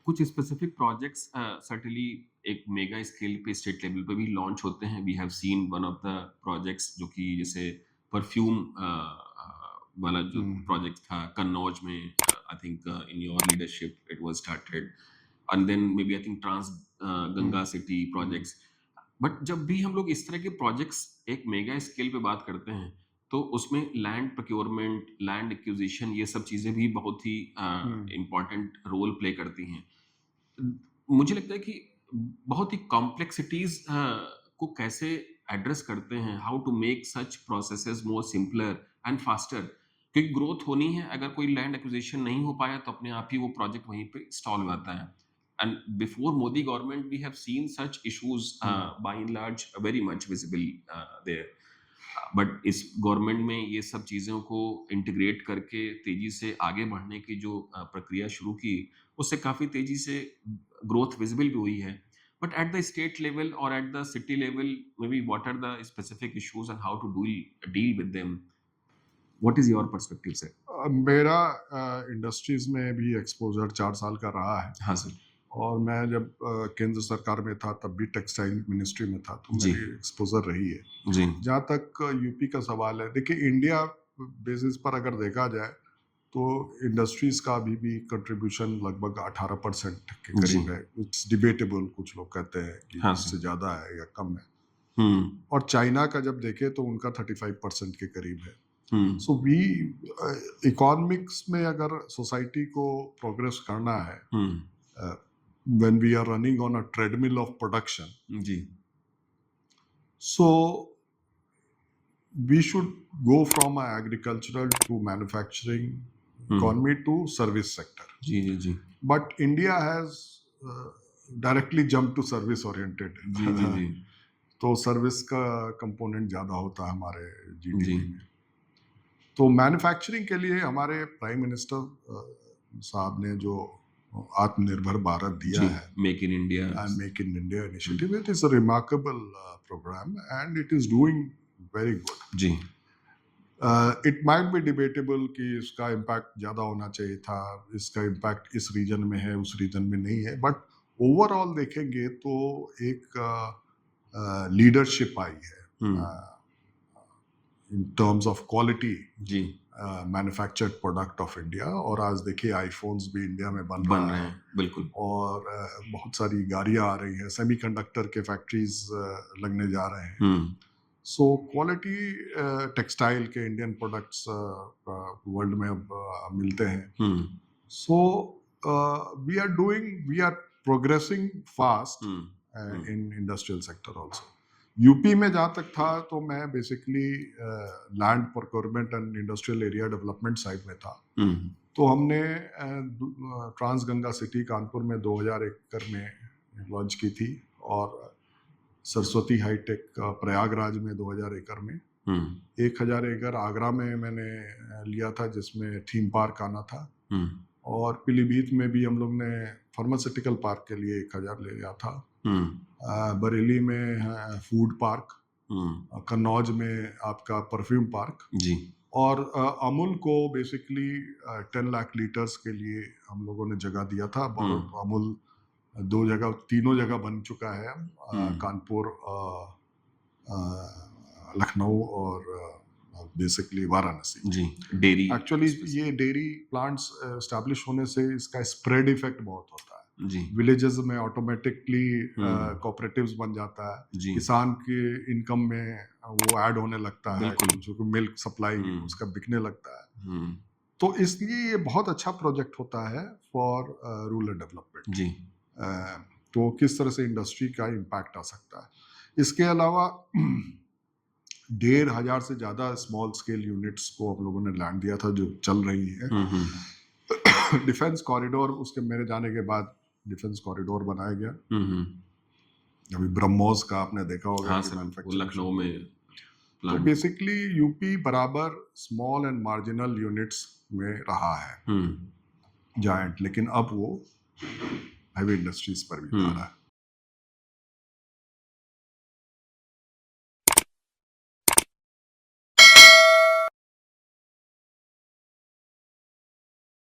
कुछ specific projects certainly एक mega scale पे स्टेट लेवल पे भी लॉन्च होते हैं। We have seen one of the projects जो कि जैसे परफ्यूम वाला जो हम्म, प्रोजेक्ट था कन्नौज में, I think in your leadership it was started, and then maybe I think trans hmm, Ganga city hmm, projects. But जब भी हम लोग इस तरह के प्रोजेक्ट्स एक मेगा स्केल पे बात करते हैं, तो उसमें लैंड प्रोक्योरमेंट, लैंड एक्विजिशन, ये सब चीज़ें भी बहुत ही हम्म, इम्पोर्टेंट रोल प्ले करती हैं। मुझे लगता है कि बहुत ही कॉम्प्लेक्सिटीज़ को कैसे एड्रेस करते हैं, how to make such processes more simpler and faster, क्योंकि ग्रोथ होनी है, अगर कोई लैंड एक्विजिशन नहीं हो पाया तो अपने आप ही वो प्रोजेक्ट वहीं पे स्टॉल हो जाता है। And before Modi government we have seen such issues hmm, by and large very much visible there, but इस गवर्नमेंट में ये सब चीज़ों को इंटीग्रेट करके तेजी से आगे बढ़ने की जो प्रक्रिया शुरू की, उससे काफ़ी तेजी से ग्रोथ विजिबल भी हुई है। But at the state level और at the city level, may be what are the specific issues and how to deal with them? What is your perspective sir? मेरा इंडस्ट्रीज में भी एक्सपोजर 4 साल का रहा है। हाँ सर। और मैं जब केंद्र सरकार में था तब भी टेक्सटाइल मिनिस्ट्री में था, तो जी। मेरी एक्सपोजर रही है। जी। जहाँ तक यूपी का सवाल है, देखिए इंडिया बेसिस पर अगर देखा जाए तो इंडस्ट्रीज का अभी भी कंट्रीब्यूशन लगभग 18% के जी। करीब है। इट्स डिबेटेबल, कुछ लोग कहते हैं कि हाँ इससे सर। ज़्यादा है या कम है। हम्म। और चाइना का जब देखें तो उनका 35% के करीब है। हम्म। सो वी इकोनॉमिक्स में अगर सोसाइटी को प्रोग्रेस करना है, हम्म। when we are running on a treadmill of production, ji. so we should go from a agricultural to manufacturing hmm. economy to service sector. Ji. Ji. Ji. But India has directly jumped to service oriented. जी। जी। जी। तो service का component ज़्यादा होता है हमारे जी। GDP में। तो manufacturing के लिए हमारे प्राइम मिनिस्टर साहब ने जो आत्मनिर्भर भारत दिया जी। है, make in India. Make in India initiative, it is a remarkable program and it is doing very good. जी। It might be debatable कि इसका इम्पैक्ट ज़्यादा होना चाहिए था, इसका इम्पैक्ट इस रीजन में है, उस रीजन में नहीं है, बट ओवरऑल देखेंगे तो एक लीडरशिप आई है hmm. In terms of quality जी। Manufactured product of India. और आज देखिए आईफोन्स भी इंडिया में बन बन रहा रहे है, हैं बिल्कुल। और बहुत सारी गाड़ियां आ रही हैं, सेमीकंडक्टर के फैक्ट्रीज लगने जा रहे हैं। हम्म। सो क्वालिटी टेक्सटाइल के इंडियन प्रोडक्ट्स वर्ल्ड में अब मिलते हैं। Hmm. So we are progressing fast hmm. In industrial sector also. UP में जहाँ तक था तो मैं basically land procurement and industrial area development side में था। हम्म। तो हमने ट्रांस गंगा सिटी कानपुर में 2000 एकड़ में लॉन्च की थी, और सरस्वती हाईटेक प्रयागराज में 2000 एकड़ में, हम्म। 1000 एकड़ आगरा में मैंने लिया था जिसमें थीम पार्क आना था। हम्म। और पीलीभीत में भी हम लोग ने फार्मास्यूटिकल पार्क के लिए 1000 ले लिया था। हम्म। बरेली में फूड पार्क, हम्म। कन्नौज में आपका परफ्यूम पार्क, जी। और अमूल को बेसिकली 10 लाख लीटर्स के लिए हम लोगों ने जगह दिया था। और अमूल 3 जगह बन चुका है, कानपुर, लखनऊ और बेसिकली वाराणसी। जी। डेयरी। एक्चुअली ये डेयरी प्लांट्स एस्टैब्लिश होने से इसका स्प्रेड इफेक्ट बहुत होता है। जी। विलेजेस में ऑटोमेटिकली हम्म। कोऑपरेटिव्स बन जाता है, जी। किसान के इनकम में वो ऐड होने लगता है, बिल्कुल। जो कि मिल्क सप्लाई उसका बिकने लगता है। हम्म। तो इसलिए ये बहुत अच्छा प्रोजेक्ट होता है फॉर रूरल डेवलपमेंट। जी। तो किस तरह से इंडस्ट्री का इम्पैक्ट आ सकता है। इसके अलावा 1500 से ज़्यादा स्मॉल स्केल यूनिट्स को हम लोगों ने लैंड दिया था जो चल रही है। डिफेंस कॉरिडोर, उसके मेरे जाने के बाद डिफेंस कॉरिडोर बनाया गया। अभी ब्रह्मोस का आपने देखा होगा हाँ कि सर, वो मैन्युफैक्चरिंग लखनऊ में तो प्लांट। बेसिकली यूपी बराबर स्मॉल एंड मार्जिनल यूनिट्स में रहा है जायंट, लेकिन अब वो हैवी इंडस्ट्रीज पर भी जा रहा है।